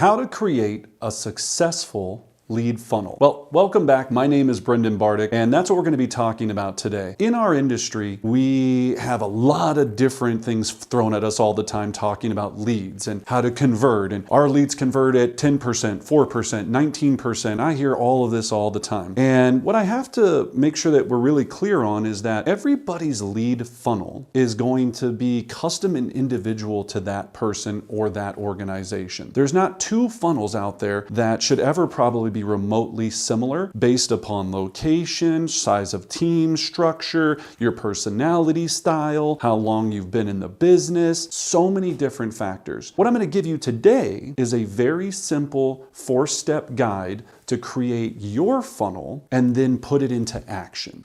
How to create a successful lead funnel. Well, welcome back. My name is Bartic, and that's what we're going to be talking about today. In our industry, we have a lot of different things thrown at us all the time talking about leads and how to convert. And our leads convert at 10%, 4%, 19%. I hear all of this all the time. And what I have to make sure that we're really clear on is that everybody's lead funnel is going to be custom and individual to that person or that organization. There's not two funnels out there that should ever probably be remotely similar based upon location, size of team, structure, your personality style, how long you've been in the business, so many different factors. What I'm going to give you today is a very simple 4-step guide to create your funnel and then put it into action.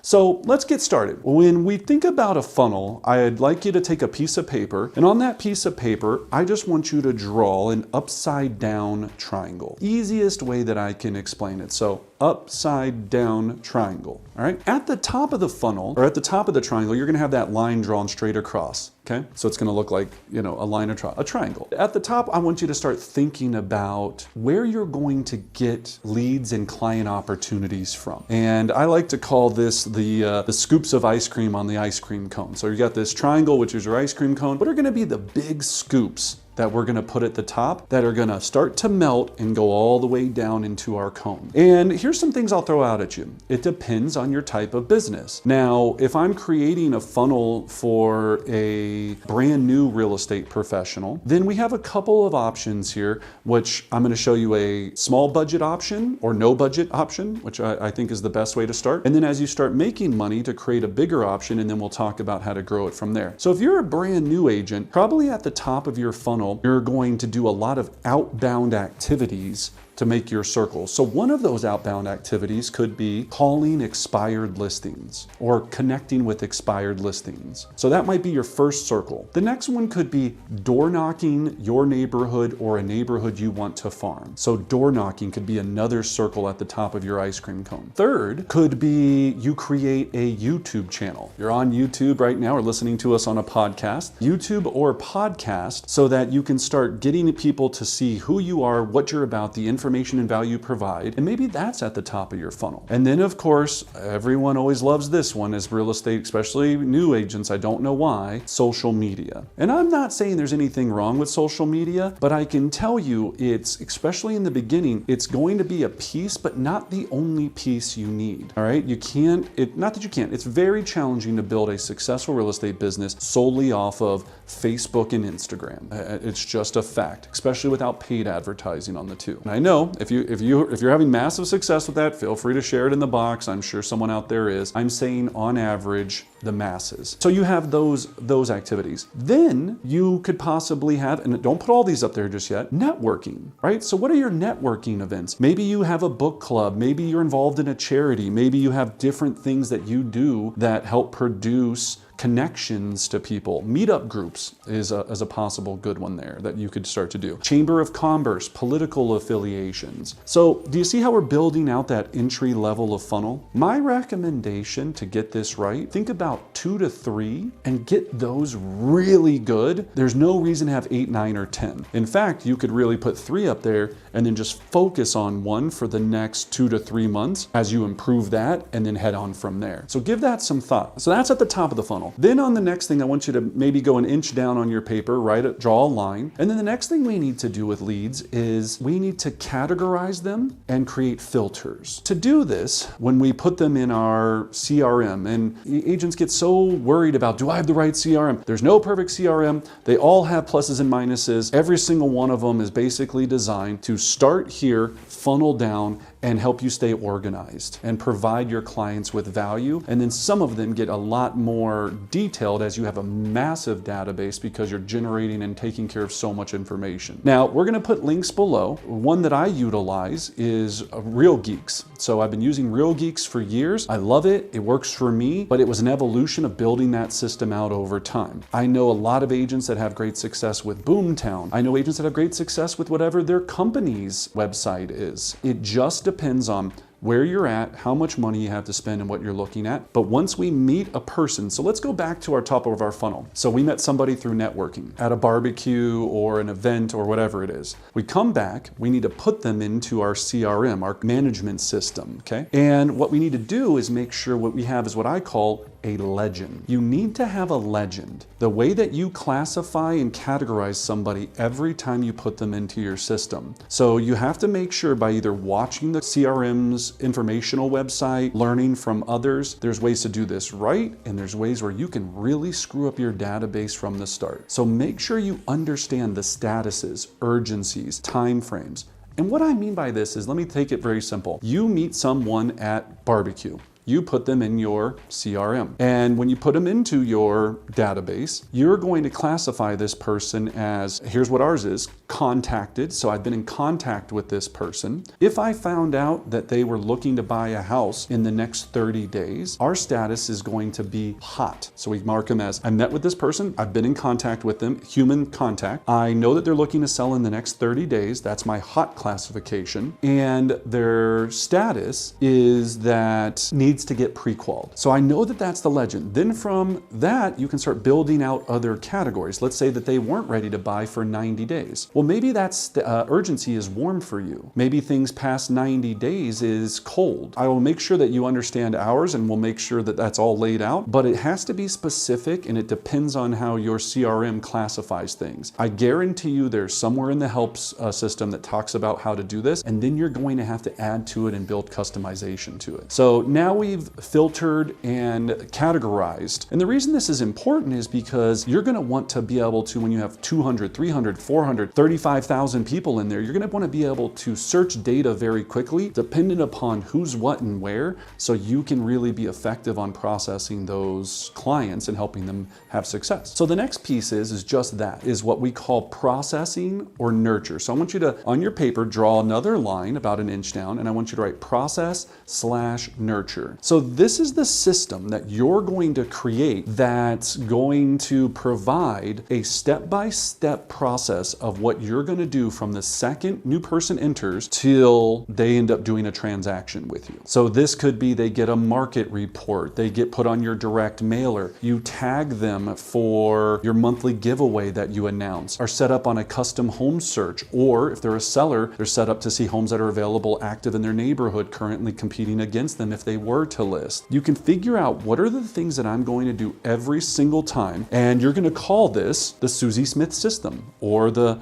So let's get started. When we think about a funnel, I'd like you to take a piece of paper, and on that piece of paper, I just want you to draw an upside down triangle. Easiest way that I can explain it. So upside down triangle, all right? At the top of the funnel, or at the top of the triangle, you're gonna have that line drawn straight across, okay? So it's gonna look like, a line of a triangle. At the top, I want you to start thinking about where you're going to get leads and client opportunities from. And I like to call this the scoops of ice cream on the ice cream cone. So you got this triangle, which is your ice cream cone. What are gonna be the big scoops that we're gonna put at the top that are gonna start to melt and go all the way down into our cone? And here's some things I'll throw out at you. It depends on your type of business. Now, if I'm creating a funnel for a brand new real estate professional, then we have a couple of options here, which I'm gonna show you a small budget option or no budget option, which I think is the best way to start. And then as you start making money, to create a bigger option, and then we'll talk about how to grow it from there. So if you're a brand new agent, probably at the top of your funnel, you're going to do a lot of outbound activities to make your circle. So one of those outbound activities could be calling expired listings or connecting with expired listings. So that might be your first circle. The next one could be door knocking your neighborhood or a neighborhood you want to farm. So door knocking could be another circle at the top of your ice cream cone. Third could be you create a YouTube channel. You're on YouTube right now or listening to us on a podcast, YouTube or podcast, so that you can start getting people to see who you are, what you're about, the information and value you provide, and maybe that's at the top of your funnel. And then of course, everyone always loves this one as real estate, especially new agents, I don't know why, social media. And I'm not saying there's anything wrong with social media, but I can tell you it's, especially in the beginning, it's going to be a piece, but not the only piece you need, all right? You can't, not that you can't, it's very challenging to build a successful real estate business solely off of Facebook and Instagram. It's just a fact, especially without paid advertising on the two. And I know if you're having massive success with that, feel free to share it in the box. I'm sure someone out there is. I'm saying on average, the masses. So you have those activities. Then you could possibly have, and don't put all these up there just yet, networking, right? So what are your networking events? Maybe you have a book club, maybe you're involved in a charity, maybe you have different things that you do that help produce connections to people. Meetup groups is a possible good one there that you could start to do. Chamber of Commerce, political affiliations. So do you see how we're building out that entry level of funnel? My recommendation to get this right, think about 2 to 3 and get those really good. There's no reason to have 8, 9, or 10. In fact, you could really put 3 up there and then just focus on one for the next 2 to 3 months as you improve that and then head on from there. So give that some thought. So that's at the top of the funnel. Then on the next thing, I want you to maybe go an inch down on your paper, draw a line. And then the next thing we need to do with leads is we need to categorize them and create filters. To do this, when we put them in our CRM, and agents get so worried about, do I have the right CRM? There's no perfect CRM. They all have pluses and minuses. Every single one of them is basically designed to start here, funnel down, and help you stay organized and provide your clients with value. And then some of them get a lot more detailed as you have a massive database because you're generating and taking care of so much information. Now, we're gonna put links below. One that I utilize is Real Geeks. So I've been using Real Geeks for years. I love it, it works for me, but it was an evolution of building that system out over time. I know a lot of agents that have great success with Boomtown. I know agents that have great success with whatever their company's website is. It just depends on where you're at, how much money you have to spend and what you're looking at. But once we meet a person, so let's go back to our top of our funnel. So we met somebody through networking at a barbecue or an event or whatever it is. We come back, we need to put them into our CRM, our management system, okay? And what we need to do is make sure what we have is what I call a legend. You need to have a legend. The way that you classify and categorize somebody every time you put them into your system. So you have to make sure by either watching the CRM's informational website, learning from others, there's ways to do this right, and there's ways where you can really screw up your database from the start. So make sure you understand the statuses, urgencies, time frames. And what I mean by this is, let me take it very simple. You meet someone at barbecue. You put them in your CRM. And when you put them into your database, you're going to classify this person as, here's what ours is, contacted. So I've been in contact with this person. If I found out that they were looking to buy a house in the next 30 days, our status is going to be hot. So we mark them as, I met with this person, I've been in contact with them, human contact. I know that they're looking to sell in the next 30 days. That's my hot classification. And their status is that needs to get pre-qualified. So I know that that's the legend. Then from that, you can start building out other categories. Let's say that they weren't ready to buy for 90 days. Well, maybe that's urgency is warm for you. Maybe things past 90 days is cold. I will make sure that you understand ours, and we'll make sure that that's all laid out, but it has to be specific, and it depends on how your CRM classifies things. I guarantee you there's somewhere in the helps system that talks about how to do this, and then you're going to have to add to it and build customization to it. So now we've filtered and categorized. And the reason this is important is because you're going to want to be able to, when you have 200, 300, 400, 35,000 people in there, you're going to want to be able to search data very quickly, dependent upon who's what and where, so you can really be effective on processing those clients and helping them have success. So the next piece is just that, is what we call processing or nurture. So I want you to, on your paper, draw another line about an inch down, and I want you to write process/nurture. So this is the system that you're going to create that's going to provide a step-by-step process of what you're going to do from the second new person enters till they end up doing a transaction with you. So this could be they get a market report, they get put on your direct mailer, you tag them for your monthly giveaway that you announce, are set up on a custom home search, or if they're a seller, they're set up to see homes that are available active in their neighborhood currently competing against them if they were to list. You can figure out what are the things that I'm going to do every single time, and you're going to call this the Susie Smith system or the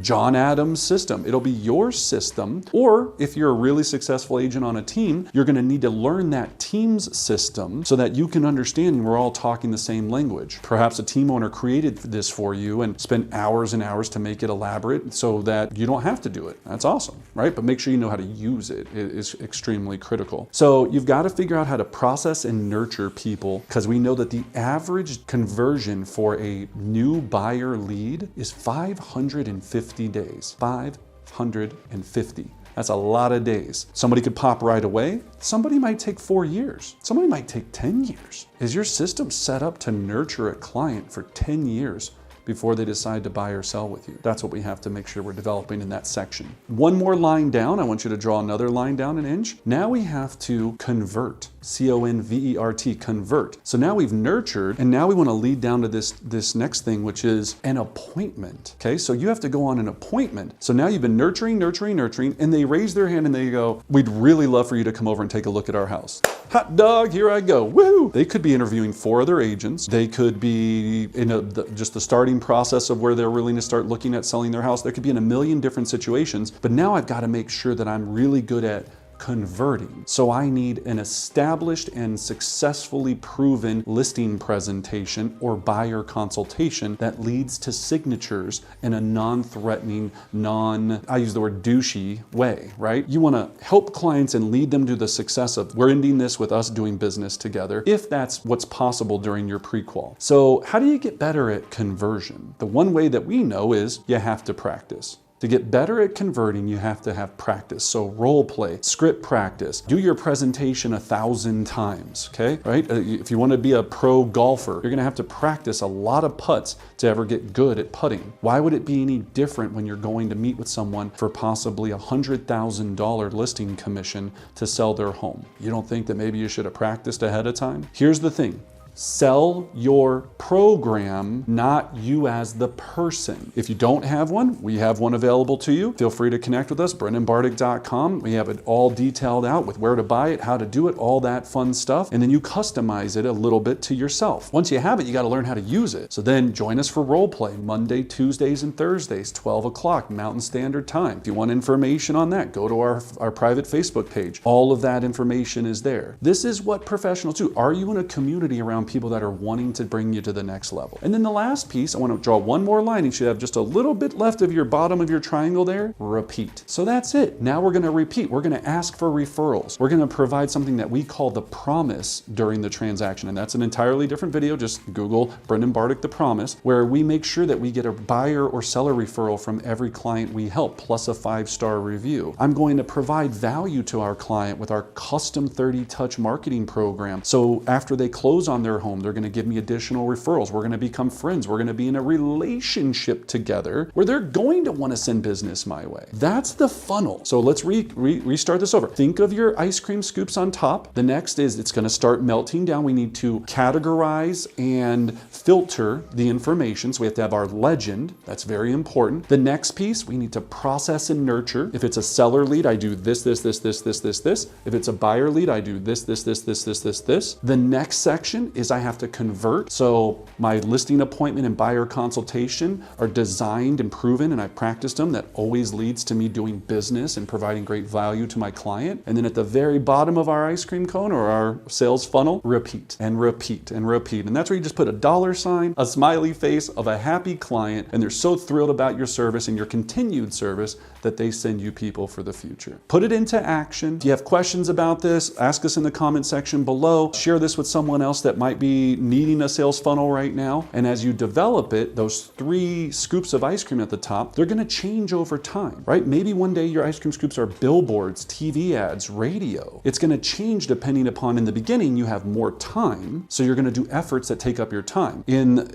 John Adams system. It'll be your system, or if you're a really successful agent on a team, you're going to need to learn that team's system so that you can understand and we're all talking the same language. Perhaps a team owner created this for you and spent hours and hours to make it elaborate so that you don't have to do it. That's awesome, right? But make sure you know how to use it. It is extremely critical. So you've got to figure out how to process and nurture people, because we know that the average conversion for a new buyer lead is 550 days. 550. That's a lot of days. Somebody could pop right away. Somebody might take 4 years. Somebody might take 10 years. Is your system set up to nurture a client for 10 years before they decide to buy or sell with you? That's what we have to make sure we're developing in that section. One more line down, I want you to draw another line down an inch. Now we have to convert, C-O-N-V-E-R-T, convert. So now we've nurtured, and now we want to lead down to this next thing, which is an appointment. Okay, so you have to go on an appointment. So now you've been nurturing, and they raise their hand and they go, we'd really love for you to come over and take a look at our house. Hot dog, here I go, woohoo! They could be interviewing 4 other agents. They could be in just the starting process of where they're willing to start looking at selling their house. There could be in a million different situations, but now I've got to make sure that I'm really good at converting. So I need an established and successfully proven listing presentation or buyer consultation that leads to signatures in a non-threatening, I use the word douchey way, right? You want to help clients and lead them to the success of, we're ending this with us doing business together, if that's what's possible during your pre-qual. So how do you get better at conversion? The one way that we know is you have to practice. To get better at converting, you have to have practice. So role play, script practice, do your presentation 1,000 times, okay? Right? If you want to be a pro golfer, you're going to have to practice a lot of putts to ever get good at putting. Why would it be any different when you're going to meet with someone for possibly $100,000 listing commission to sell their home? You don't think that maybe you should have practiced ahead of time? Here's the thing. Sell your program, not you as the person. If you don't have one, we have one available to you. Feel free to connect with us, BrendanBartic.com. We have it all detailed out with where to buy it, how to do it, all that fun stuff. And then you customize it a little bit to yourself. Once you have it, you got to learn how to use it. So then join us for role play Monday, Tuesdays, and Thursdays, 12 o'clock Mountain Standard Time. If you want information on that, go to our private Facebook page. All of that information is there. This is what professionals do. Are you in a community around people that are wanting to bring you to the next level? And then the last piece, I want to draw one more line. You should have just a little bit left of your bottom of your triangle there. Repeat. So that's it. Now we're going to repeat. We're going to ask for referrals. We're going to provide something that we call the promise during the transaction. And that's an entirely different video. Just Google Brendan Bartic, the promise, where we make sure that we get a buyer or seller referral from every client we help, plus a 5-star review. I'm going to provide value to our client with our custom 30-touch marketing program. So after they close on their home, they're going to give me additional referrals. We're going to become friends. We're going to be in a relationship together where they're going to want to send business my way. That's the funnel. So let's restart this over. Think of your ice cream scoops on top. The next is it's going to start melting down. We need to categorize and filter the information. So we have to have our legend. That's very important. The next piece, we need to process and nurture. If it's a seller lead, I do this. If it's a buyer lead, I do this. The next section is I have to convert. So my listing appointment and buyer consultation are designed and proven, and I practiced them. That always leads to me doing business and providing great value to my client. And then at the very bottom of our ice cream cone or our sales funnel, repeat and repeat and repeat. And that's where you just put a $sign, a smiley face of a happy client, and they're so thrilled about your service and your continued service that they send you people for the future. Put it into action. If you have questions about this, ask us in the comment section below. Share this with someone else that might be needing a sales funnel right now. And as you develop it, those 3 scoops of ice cream at the top, they're gonna change over time, right? Maybe one day your ice cream scoops are billboards, TV ads, radio. It's gonna change depending upon, in the beginning, you have more time, so you're gonna do efforts that take up your time.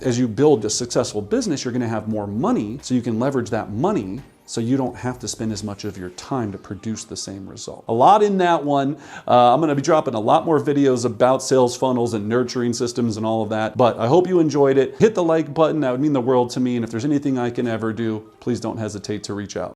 As you build a successful business, you're gonna have more money, so you can leverage that money so you don't have to spend as much of your time to produce the same result. A lot in that one. I'm gonna be dropping a lot more videos about sales funnels and nurturing systems and all of that, but I hope you enjoyed it. Hit the like button, that would mean the world to me, and if there's anything I can ever do, please don't hesitate to reach out.